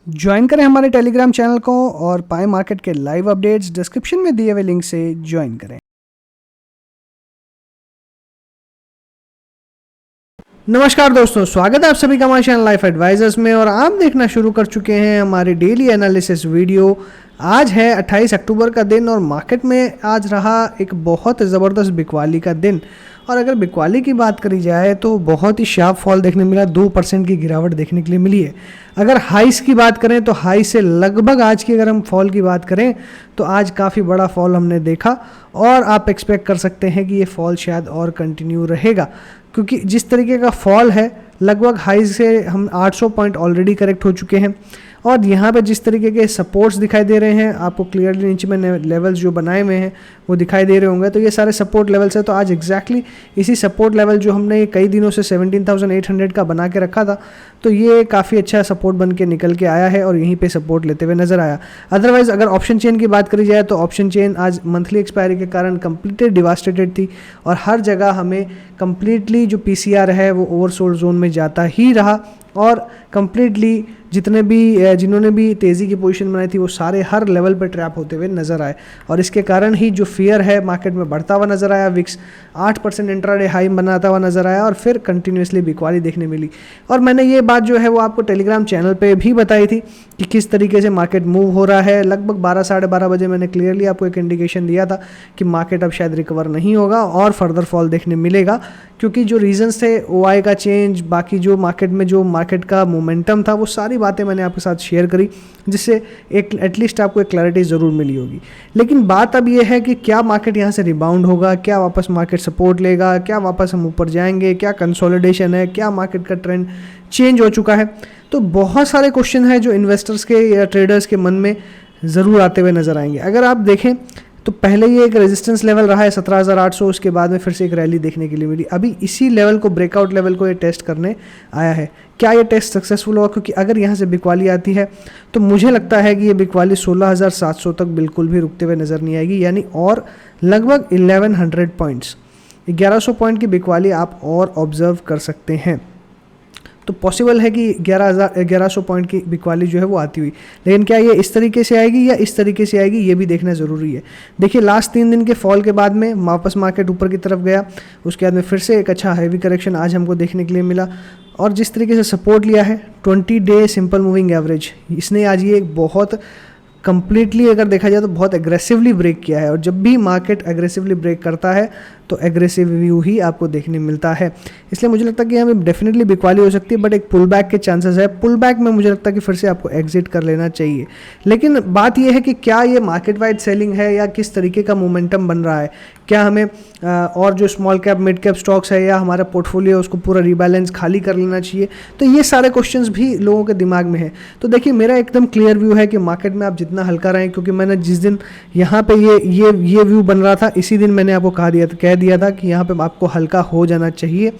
Join करें हमारे Telegram channel को और पाए मार्केट के लाइव अपडेट्स डिस्क्रिप्शन में दिए हुए लिंक से ज्वाइन करें। नमस्कार दोस्तों, स्वागत है आप सभी का हमारे चैनल लाइफ एडवाइजर्स में और आप देखना शुरू कर चुके हैं हमारे डेली एनालिसिस वीडियो। आज है 28 अक्टूबर का दिन और मार्केट में आज रहा एक बहुत ज़बरदस्त बिकवाली का दिन। और अगर बिकवाली की बात करी जाए तो बहुत ही शार्प फॉल देखने मिला, 2% की गिरावट देखने के लिए मिली है। अगर हाइस की बात करें तो हाई से लगभग आज की अगर हम फॉल की बात करें तो आज काफ़ी बड़ा फॉल हमने देखा और आप एक्सपेक्ट कर सकते हैं कि ये फॉल शायद और कंटिन्यू रहेगा, क्योंकि जिस तरीके का फॉल है लगभग हाई से हम 800 पॉइंट ऑलरेडी करेक्ट हो चुके हैं। और यहाँ पे जिस तरीके के सपोर्ट्स दिखाई दे रहे हैं आपको क्लियरली नीचे में लेवल्स जो बनाए हुए हैं वो दिखाई दे रहे होंगे, तो ये सारे सपोर्ट लेवल्स है। तो आज एग्जैक्टली इसी सपोर्ट लेवल जो हमने कई दिनों से 17,800 का बना के रखा था, तो ये काफ़ी अच्छा सपोर्ट बन के निकल के आया है और यहीं पे सपोर्ट लेते हुए नजर आया। अदरवाइज अगर ऑप्शन चेन की बात करी जाए तो ऑप्शन चेन आज मंथली एक्सपायरी के कारण कंप्लीटली डिवास्टेटेड थी और हर जगह हमें कंप्लीटली जो पीसीआर है वो ओवरसोल्ड जोन में जाता ही रहा और कंप्लीटली जिन्होंने भी तेज़ी की पोजीशन बनाई थी वो सारे हर लेवल पर ट्रैप होते हुए नजर आए और इसके कारण ही जो फियर है मार्केट में बढ़ता हुआ नजर आया। विक्स 8% इंट्राडे हाई बनाता हुआ नजर आया और फिर कंटिन्यूसली बिकवाली देखने मिली। और मैंने ये बात जो है वो आपको टेलीग्राम चैनल पे भी बताई थी कि किस तरीके से मार्केट मूव हो रहा है। लगभग 12 साढ़े 12 बजे मैंने क्लियरली आपको एक इंडिकेशन दिया था कि मार्केट अब शायद रिकवर नहीं होगा और फर्दर फॉल देखने मिलेगा, क्योंकि जो रीजंस थे ओआई का चेंज, बाकी जो मार्केट का मोमेंटम था, वो सारी बातें मैंने आपके साथ शेयर करी जिससे एक एटलीस्ट आपको एक क्लैरिटी ज़रूर मिली होगी। लेकिन बात अब ये है कि क्या मार्केट यहाँ से रिबाउंड होगा, क्या वापस मार्केट सपोर्ट लेगा, क्या वापस हम ऊपर जाएंगे, क्या कंसोलिडेशन है, क्या मार्केट का ट्रेंड चेंज हो चुका है। तो बहुत सारे क्वेश्चन हैं जो इन्वेस्टर्स के या ट्रेडर्स के मन में ज़रूर आते हुए नज़र आएंगे। अगर आप देखें तो पहले ये एक रेजिस्टेंस लेवल रहा है 17,800, उसके बाद में फिर से एक रैली देखने के लिए मिली। अभी इसी लेवल को, ब्रेकआउट लेवल को ये टेस्ट करने आया है। क्या ये टेस्ट सक्सेसफुल होगा? क्योंकि अगर यहाँ से बिकवाली आती है तो मुझे लगता है कि ये बिकवाली 16,700 तक बिल्कुल भी रुकते हुए नज़र नहीं आएगी, यानी और लगभग 1100 पॉइंट्स, 1100 पॉइंट की बिकवाली आप और ऑब्जर्व कर सकते हैं। तो पॉसिबल है कि 1100 पॉइंट की बिकवाली जो है वो आती हुई, लेकिन क्या ये इस तरीके से आएगी या इस तरीके से आएगी ये भी देखना ज़रूरी है। देखिए लास्ट 3 दिन के फॉल के बाद में वापस मार्केट ऊपर की तरफ गया, उसके बाद में फिर से एक अच्छा हैवी करेक्शन आज हमको देखने के लिए मिला और जिस तरीके से सपोर्ट लिया है 20 डे सिंपल मूविंग एवरेज, इसने आज ये एक बहुत कंप्लीटली अगर देखा जाए तो बहुत एग्रेसिवली ब्रेक किया है। और जब भी मार्केट एग्रेसिवली ब्रेक करता है तो एग्रेसिव व्यू ही आपको देखने मिलता है, इसलिए मुझे लगता है कि यहाँ पे डेफिनेटली बिकवाली हो सकती है, बट एक पुल बैक के चांसेस है। पुल बैक में मुझे लगता है कि फिर से आपको एग्जिट कर लेना चाहिए। लेकिन बात यह है कि क्या ये मार्केट वाइड सेलिंग है या किस तरीके का मोमेंटम बन रहा है, क्या हमें और जो small cap mid cap stocks है या हमारा पोर्टफोलियो उसको पूरा रीबैलेंस खाली कर लेना चाहिए। तो ये सारे क्वेश्चंस भी लोगों के दिमाग में है। तो देखिए मेरा एकदम क्लियर व्यू है कि मार्केट में आप जितना हल्का रहें, क्योंकि मैंने जिस दिन यहाँ पे ये व्यू बन रहा था इसी दिन मैंने आपको कह दिया था कि यहाँ पे आपको हल्का हो जाना चाहिए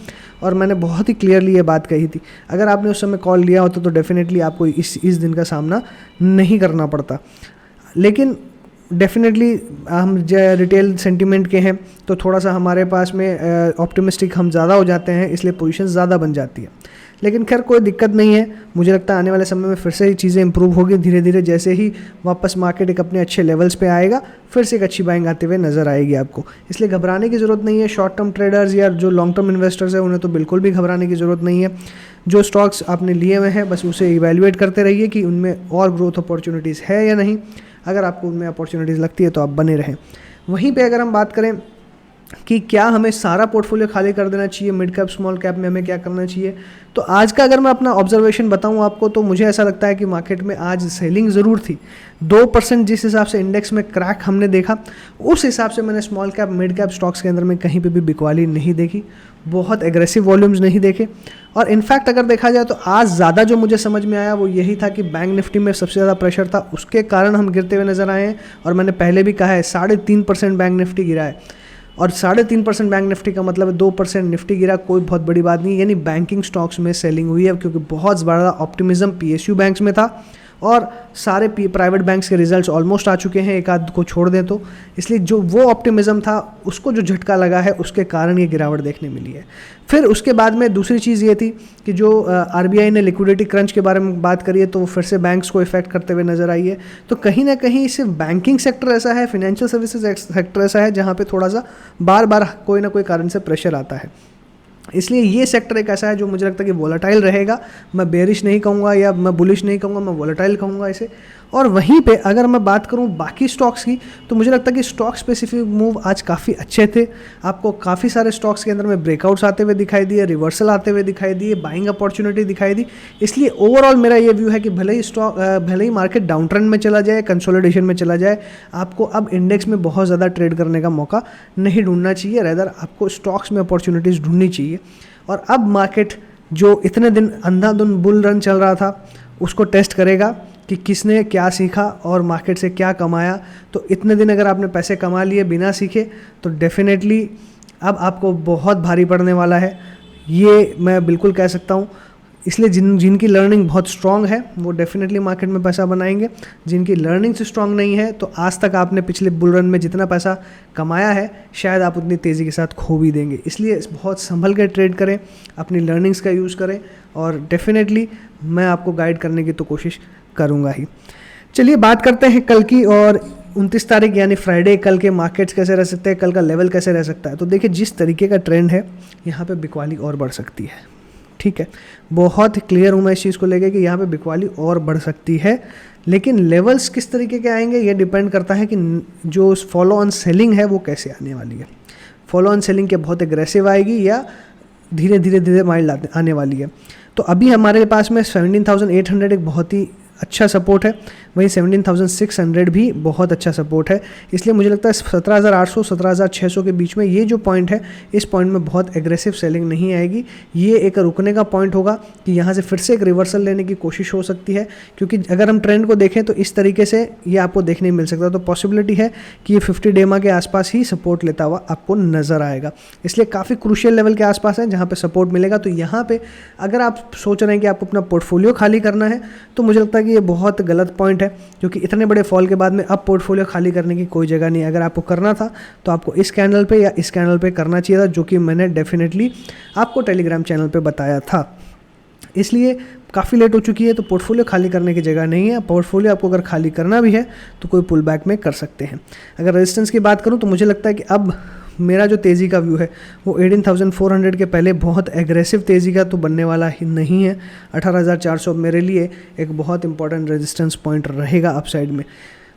और मैंने बहुत ही क्लियरली ये बात कही थी। अगर आपने उस समय कॉल लिया होता तो डेफिनेटली आपको इस दिन का सामना नहीं करना पड़ता। लेकिन डेफिनेटली हम रिटेल सेंटीमेंट के हैं तो थोड़ा सा हमारे पास में ऑप्टिमिस्टिक हम ज़्यादा हो जाते हैं, इसलिए पोजीशन ज़्यादा बन जाती है। लेकिन खैर कोई दिक्कत नहीं है, मुझे लगता है आने वाले समय में फिर से ही चीज़ें इंप्रूव होगी धीरे धीरे। जैसे ही वापस मार्केट एक अपने अच्छे लेवल्स पे आएगा फिर से एक अच्छी बाइंग आते हुए नज़र आएगी आपको, इसलिए घबराने की ज़रूरत नहीं है। शॉर्ट टर्म ट्रेडर्स या जो लॉन्ग टर्म इन्वेस्टर्स हैं उन्हें तो बिल्कुल भी घबराने की ज़रूरत नहीं है। जो स्टॉक्स आपने लिए हुए हैं बस उसे इवेल्युएट करते रहिए कि उनमें और ग्रोथ अपॉर्चुनिटीज़ है या नहीं। अगर आपको उनमें अपॉर्चुनिटीज़ लगती है तो आप बने रहें। वहीं पे अगर हम बात करें कि क्या हमें सारा पोर्टफोलियो खाली कर देना चाहिए, मिड कैप स्मॉल कैप में हमें क्या करना चाहिए, तो आज का अगर मैं अपना ऑब्जर्वेशन बताऊं आपको तो मुझे ऐसा लगता है कि मार्केट में आज सेलिंग ज़रूर थी। 2% जिस हिसाब से इंडेक्स में क्रैक हमने देखा उस हिसाब से मैंने small cap mid cap stocks के अंदर में कहीं पे भी बिकवाली नहीं देखी, बहुत एग्रेसिव वॉल्यूम्स नहीं देखे। और इनफैक्ट अगर देखा जाए तो आज ज़्यादा जो मुझे समझ में आया वो यही था कि बैंक निफ्टी में सबसे ज़्यादा प्रेशर था, उसके कारण हम गिरते हुए नज़र आए हैं। और मैंने पहले भी कहा है 3.5% बैंक निफ्टी गिरा है और 3.5% बैंक निफ्टी का मतलब है 2% निफ्टी गिरा, कोई बहुत बड़ी बात नहीं। यानी बैंकिंग स्टॉक्स में सेलिंग हुई है क्योंकि बहुत बड़ा ऑप्टिमिज्म पीएसयू बैंक्स में था और सारे प्राइवेट बैंक्स के रिजल्ट्स ऑलमोस्ट आ चुके हैं, एक आध को छोड़ दें तो। इसलिए जो वो ऑप्टिमिज्म था उसको जो झटका लगा है उसके कारण ये गिरावट देखने मिली है। फिर उसके बाद में दूसरी चीज़ ये थी कि जो आरबीआई ने लिक्विडिटी क्रंच के बारे में बात करी है तो वो फिर से बैंक्स को इफेक्ट करते हुए नजर आई है। तो कहीं ना कहीं सिर्फ बैंकिंग सेक्टर ऐसा है, फाइनेंशियल सर्विसेज सेक्टर ऐसा है जहाँ पे थोड़ा सा बार बार कोई ना कोई कारण से प्रेशर आता है। इसलिए ये सेक्टर एक ऐसा है जो मुझे लगता है कि वोलेटाइल रहेगा। मैं बेरिश नहीं कहूँगा या मैं बुलिश नहीं कहूँगा, मैं वोलेटाइल कहूँगा इसे। और वहीं पे अगर मैं बात करूँ बाकी स्टॉक्स की तो मुझे लगता है कि स्टॉक स्पेसिफिक मूव आज काफ़ी अच्छे थे। आपको काफ़ी सारे स्टॉक्स के अंदर में ब्रेकआउट्स आते हुए दिखाई दिए, रिवर्सल आते हुए दिखाई दिए, बाइंग अपॉर्चुनिटी दिखाई दी। इसलिए ओवरऑल मेरा ये व्यू है कि भले ही मार्केट डाउन ट्रेंड में चला जाए, कंसोलिडेशन में चला जाए, आपको अब इंडेक्स में बहुत ज़्यादा ट्रेड करने का मौका नहीं ढूंढना चाहिए, रेदर आपको स्टॉक्स में अपॉर्चुनिटीज़ ढूंढनी चाहिए। और अब मार्केट जो इतने दिन अंधाधुंध बुल रन चल रहा था उसको टेस्ट करेगा कि किसने क्या सीखा और मार्केट से क्या कमाया। तो इतने दिन अगर आपने पैसे कमा लिए बिना सीखे तो डेफिनेटली अब आपको बहुत भारी पड़ने वाला है, ये मैं बिल्कुल कह सकता हूँ। इसलिए जिनकी लर्निंग बहुत स्ट्रांग है वो डेफिनेटली मार्केट में पैसा बनाएंगे। जिनकी लर्निंग से स्ट्रांग नहीं है तो आज तक आपने पिछले बुल रन में जितना पैसा कमाया है शायद आप उतनी तेज़ी के साथ खो भी देंगे। इसलिए बहुत संभल कर ट्रेड करें, अपनी लर्निंग्स का यूज़ करें और डेफिनेटली मैं आपको गाइड करने की तो कोशिश करूँगा ही। चलिए बात करते हैं कल की, और 29 तारीख यानी फ्राइडे कल के मार्केट्स कैसे रह सकते हैं, कल का लेवल कैसे रह सकता है। तो देखिए जिस तरीके का ट्रेंड है यहाँ पे बिकवाली और बढ़ सकती है, ठीक है। बहुत क्लियर हूँ मैं इस चीज़ को लेके कि यहाँ पे बिकवाली और बढ़ सकती है, लेकिन लेवल्स किस तरीके के आएंगे ये डिपेंड करता है कि जो फॉलो ऑन सेलिंग है वो कैसे आने वाली है। फॉलो ऑन सेलिंग के बहुत एग्रेसिव आएगी या धीरे धीरे माइल्ड आने वाली है। तो अभी हमारे पास में 17,800 एक बहुत ही अच्छा सपोर्ट है, वहीं 17,600 भी बहुत अच्छा सपोर्ट है। इसलिए मुझे लगता है 17,800 17,600 के बीच में ये जो पॉइंट है इस पॉइंट में बहुत एग्रेसिव सेलिंग नहीं आएगी। ये एक रुकने का पॉइंट होगा कि यहाँ से फिर से एक रिवर्सल लेने की कोशिश हो सकती है, क्योंकि अगर हम ट्रेंड को देखें तो इस तरीके से ये आपको देखने मिल सकता है। तो पॉसिबिलिटी है कि ये 50 डेमा के आसपास ही सपोर्ट लेता हुआ आपको नज़र आएगा। इसलिए काफ़ी क्रूशियल लेवल के आसपास है जहाँ पर सपोर्ट मिलेगा। तो यहाँ पर अगर आप सोच रहे हैं कि आपको अपना पोर्टफोलियो खाली करना है तो मुझे लगता है ये बहुत गलत पॉइंट है, क्योंकि इतने बड़े फॉल के बाद में अब पोर्टफोलियो खाली करने की कोई जगह नहीं है। अगर आपको करना था तो आपको इस कैंडल पे या इस कैंडल पे करना चाहिए था, जो कि मैंने डेफिनेटली आपको टेलीग्राम चैनल पे बताया था। इसलिए काफ़ी लेट हो चुकी है तो पोर्टफोलियो खाली करने की जगह नहीं है। पोर्टफोलियो आपको अगर खाली करना भी है तो कोई पुल बैक में कर सकते हैं। अगर रेजिस्टेंस की बात करूँ तो मुझे लगता है कि अब मेरा जो तेज़ी का व्यू है वो 18,400 के पहले बहुत एग्रेसिव तेज़ी का तो बनने वाला ही नहीं है। 18,400 मेरे लिए एक बहुत इंपॉर्टेंट रेजिस्टेंस पॉइंट रहेगा अपसाइड में,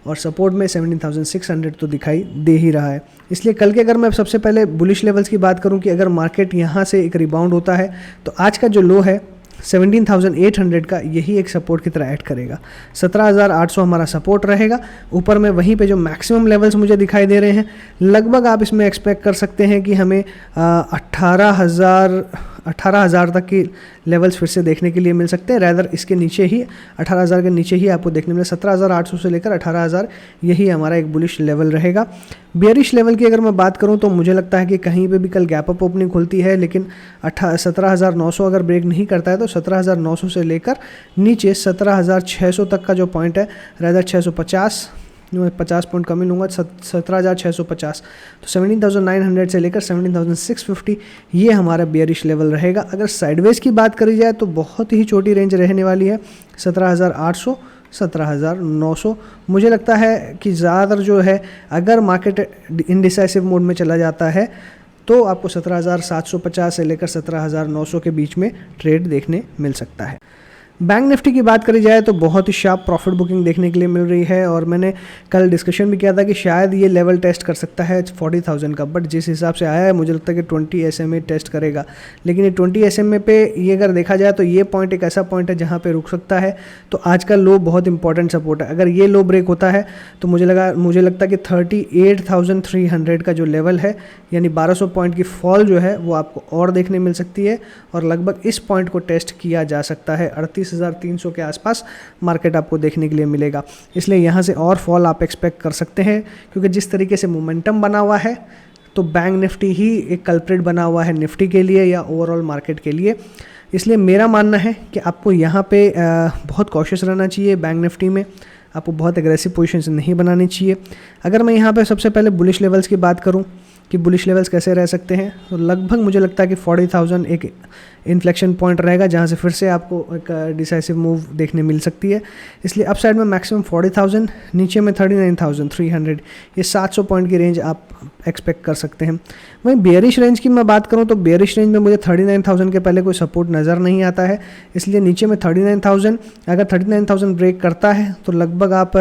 और सपोर्ट में 17,600 तो दिखाई दे ही रहा है। इसलिए कल के अगर मैं सबसे पहले बुलिश लेवल्स की बात करूं कि अगर मार्केट यहां से एक रिबाउंड होता है तो आज का जो लो है 17,800 का यही एक सपोर्ट की तरह ऐड करेगा। 17,800 हमारा सपोर्ट रहेगा। ऊपर में वहीं पे जो मैक्सिमम लेवल्स मुझे दिखाई दे रहे हैं लगभग आप इसमें एक्सपेक्ट कर सकते हैं कि हमें 18,000 तक की लेवल्स फिर से देखने के लिए मिल सकते हैं। रैदर इसके नीचे ही 18,000 के नीचे ही आपको देखने मिले 17,800 से लेकर 18,000 यही हमारा एक बुलिश लेवल रहेगा। बेयरिश लेवल की अगर मैं बात करूं तो मुझे लगता है कि कहीं पे भी कल गैप अप ओपनिंग खुलती है, लेकिन 17,900 अगर ब्रेक नहीं करता है तो 17,900 से लेकर नीचे 17,600 तक का जो पॉइंट है, रैदर 650 मैं 50 पॉइंट कमी लूँगा, 17,650। तो 17,900 से लेकर 17,650 ये हमारा बेयरिश लेवल रहेगा। अगर साइडवेज की बात करी जाए तो बहुत ही छोटी रेंज रहने वाली है, 17,800 17,900। मुझे लगता है कि ज़्यादातर जो है अगर मार्केट इनडिसाइसिव मोड में चला जाता है तो आपको 17,750 से लेकर 17,900 के बीच में ट्रेड देखने मिल सकता है। बैंक निफ्टी की बात करी जाए तो बहुत ही शार्प प्रॉफिट बुकिंग देखने के लिए मिल रही है, और मैंने कल डिस्कशन भी किया था कि शायद ये लेवल टेस्ट कर सकता है 40,000 का, बट जिस हिसाब से आया है मुझे लगता है कि 20 SMA टेस्ट करेगा। लेकिन ये 20 SMA पे ये अगर देखा जाए तो ये पॉइंट एक ऐसा पॉइंट है जहाँ पे रुक सकता है। तो आज का लो बहुत इंपॉर्टेंट सपोर्ट है। अगर ये लो ब्रेक होता है तो मुझे लगता है कि 38,300 का जो लेवल है यानी 1200 पॉइंट की फॉल जो है वो आपको और देखने मिल सकती है, और लगभग इस पॉइंट को टेस्ट किया जा सकता है। 38,300 के आसपास मार्केट आपको देखने के लिए मिलेगा। इसलिए यहाँ से और फॉल आप एक्सपेक्ट कर सकते हैं, क्योंकि जिस तरीके से मोमेंटम बना हुआ है तो बैंक निफ्टी ही एक कल्प्रिट बना हुआ है निफ्टी के लिए या ओवरऑल मार्केट के लिए। इसलिए मेरा मानना है कि आपको यहाँ पे बहुत कॉशियस रहना चाहिए। बैंक निफ्टी में आपको बहुत एग्रेसिव पोजीशंस नहीं बनानी चाहिए। अगर मैं यहाँ पे सबसे पहले बुलिश लेवल्स की बात करूँ कि बुलिश लेवल्स कैसे रह सकते हैं, तो लगभग मुझे लगता है कि 40,000 एक इन्फ्लेक्शन पॉइंट रहेगा जहाँ से फिर से आपको एक डिसाइसिव मूव देखने मिल सकती है। इसलिए अप साइड में मैक्सिमम 40,000, नीचे में 39,300, ये 700 पॉइंट की रेंज आप एक्सपेक्ट कर सकते हैं। वहीं बेयरिश रेंज की मैं बात करूं तो बेयरिश रेंज में मुझे 39,000 के पहले कोई सपोर्ट नज़र नहीं आता है, इसलिए नीचे में 39,000, अगर 39,000 ब्रेक करता है तो लगभग आप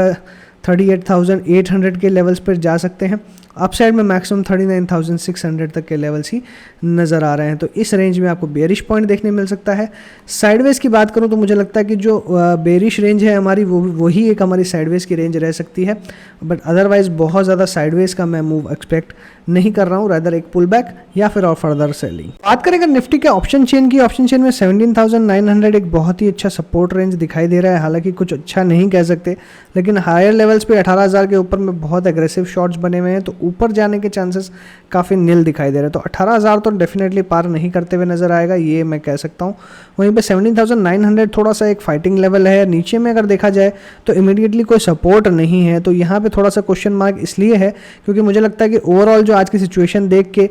38,800 के लेवल्स पर जा सकते हैं। अप साइड में मैक्सिमम 39,600 तक के लेवल्स ही नज़र आ रहे हैं, तो इस रेंज में आपको बेयरिश पॉइंट देखने मिल सकता है। साइडवेज की बात करूं तो मुझे लगता है कि जो बेयरिश रेंज है हमारी वही एक हमारी साइडवेज की रेंज रह सकती है, बट अदरवाइज बहुत ज़्यादा साइडवेज का मैं मूव एक्सपेक्ट नहीं कर रहा हूँ, रादर एक पुल बैक या फिर और फर्दर सेलिंग। बात करें अगर निफ्टी के ऑप्शन चेन की, ऑप्शन चेन में 17,900 एक बहुत ही अच्छा सपोर्ट रेंज दिखाई दे रहा है। हालांकि कुछ अच्छा नहीं कह सकते, लेकिन हायर लेवल्स पे 18,000 के ऊपर में बहुत एग्रेसिव शॉट्स बने हुए हैं, तो ऊपर जाने के चांसेस काफ़ी नील दिखाई दे रहे हैं। तो 18,000 तो डेफिनेटली पार नहीं करते हुए नजर आएगा, ये मैं कह सकता हूँ। वहीं पे 17,900 थोड़ा सा एक फाइटिंग लेवल है। नीचे में अगर देखा जाए तो इमीडिएटली कोई सपोर्ट नहीं है, तो यहाँ पे थोड़ा सा क्वेश्चन मार्क इसलिए है क्योंकि मुझे लगता है कि ओवरऑल जो आज की सिचुएशन देख के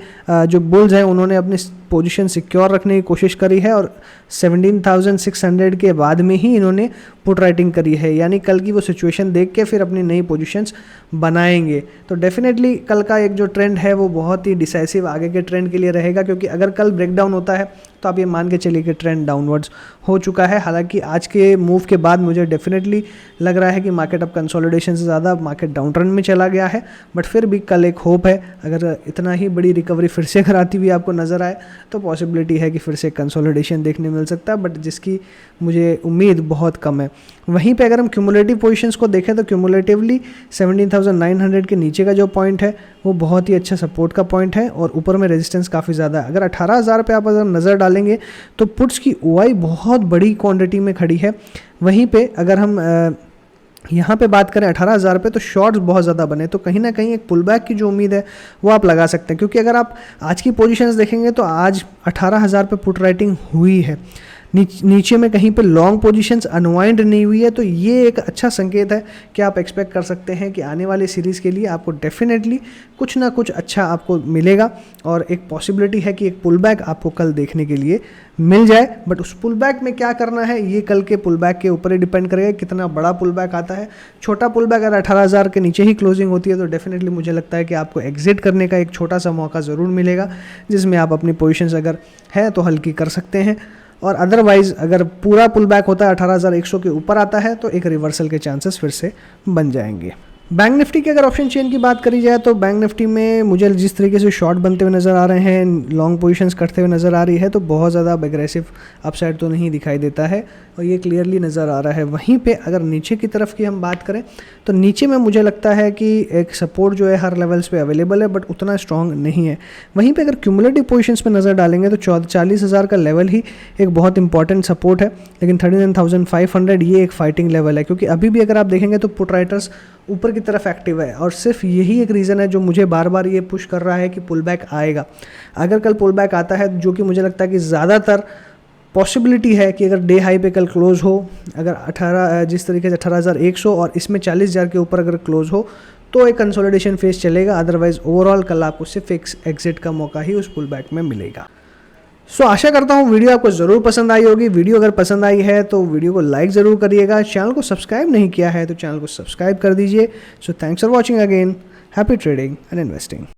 जो बुल्स हैं उन्होंने अपनी पोजीशन सिक्योर रखने की कोशिश करी है और 17,600 के बाद में ही इन्होंने पुट राइटिंग करी है, यानी कल की वो सिचुएशन देख के फिर अपनी नई पोजीशंस बनाएंगे। तो डेफिनेटली कल का एक जो ट्रेंड है वो बहुत ही डिसाइसिव आगे के ट्रेंड के लिए रहेगा, क्योंकि अगर कल ब्रेकडाउन होता है तो आप ये मान के चलिए कि ट्रेंड डाउनवर्ड्स हो चुका है। हालांकि आज के मूव के बाद मुझे डेफिनेटली लग रहा है कि मार्केट अब कंसोलिडेशन से ज़्यादा मार्केट डाउन ट्रेंड में चला गया है, बट फिर भी कल एक होप है, अगर इतना ही बड़ी रिकवरी फिर से अगर आती हुई आपको नज़र आए तो पॉसिबिलिटी है कि फिर से कंसोलिडेशन देखने मिल सकता है, बट जिसकी मुझे उम्मीद बहुत कम है। वहीं पे अगर हम क्यूमुलेटिव पोजीशंस को देखें तो क्यूमुलेटिवली 17,900 के नीचे का जो पॉइंट है वो बहुत ही अच्छा सपोर्ट का पॉइंट है और ऊपर में रेजिस्टेंस काफ़ी ज़्यादा है। अगर 18,000 पे आप अगर नज़र डालेंगे तो पुट्स की ओआई बहुत बड़ी क्वांटिटी में खड़ी है। वहीं पे अगर हम यहाँ पे बात करें 18,000 पे तो शॉर्ट्स बहुत ज़्यादा बने, तो कहीं ना कहीं एक पुल बैक की जो उम्मीद है वो आप लगा सकते हैं, क्योंकि अगर आप आज की पोजीशंस देखेंगे तो आज 18,000 पे पुट राइटिंग हुई है, नीचे में कहीं पे लॉन्ग पोजीशंस अनवाइंड नहीं हुई है, तो ये एक अच्छा संकेत है कि आप एक्सपेक्ट कर सकते हैं कि आने वाली सीरीज़ के लिए आपको डेफिनेटली कुछ ना कुछ अच्छा आपको मिलेगा और एक पॉसिबिलिटी है कि एक पुल बैक आपको कल देखने के लिए मिल जाए। बट उस पुल बैक में क्या करना है ये कल के पुल बैक के ऊपर ही डिपेंड करेगा, कितना बड़ा पुल बैक आता है। छोटा पुल बैक अगर 18,000 के नीचे ही क्लोजिंग होती है तो डेफिनेटली मुझे लगता है कि आपको एग्जिट करने का एक छोटा सा मौका ज़रूर मिलेगा, जिसमें आप अपनी पोजीशंस अगर है तो हल्की कर सकते हैं, और अदरवाइज अगर पूरा पुल बैक होता है 18,100 के ऊपर आता है तो एक रिवर्सल के चांसेस फिर से बन जाएंगे। बैंक निफ्टी की अगर ऑप्शन चेन की बात करी जाए तो बैंक निफ्टी में मुझे जिस तरीके से शॉर्ट बनते हुए नज़र आ रहे हैं, लॉन्ग पोजीशंस करते हुए नज़र आ रही है, तो बहुत ज़्यादा एग्रेसिव अपसाइड तो नहीं दिखाई देता है और ये क्लियरली नज़र आ रहा है। वहीं पे अगर नीचे की तरफ की हम बात करें तो नीचे में मुझे लगता है कि एक सपोर्ट जो है हर लेवल्स पे अवेलेबल है, बट उतना स्ट्रॉन्ग नहीं है। वहीं पे अगर क्यूमुलेटिव पोजीशंस पे नज़र डालेंगे तो 40,000 का लेवल ही एक बहुत इंपॉर्टेंट सपोर्ट है, लेकिन 39,500 ये एक फाइटिंग लेवल है, क्योंकि अभी भी अगर आप देखेंगे तो पुट राइटर्स ऊपर की तरफ एक्टिव है और सिर्फ यही एक रीज़न है जो मुझे बार बार ये पुश कर रहा है कि पुल बैक आएगा। अगर कल पुल बैक आता है, जो कि मुझे लगता है कि ज़्यादातर पॉसिबिलिटी है कि अगर डे हाई पे कल क्लोज हो, अगर जिस तरीके से 18,100 और इसमें 40,000 के ऊपर अगर क्लोज हो तो एक कंसोलिडेशन फेज चलेगा, अदरवाइज ओवरऑल कल आपको सिर्फ एक एग्जिट का मौका ही उस पुल बैक में मिलेगा। सो आशा करता हूँ वीडियो आपको ज़रूर पसंद आई होगी। वीडियो अगर पसंद आई है तो वीडियो को लाइक ज़रूर करिएगा, चैनल को सब्सक्राइब नहीं किया है तो चैनल को सब्सक्राइब कर दीजिए। So thanks for watching again, happy trading and investing.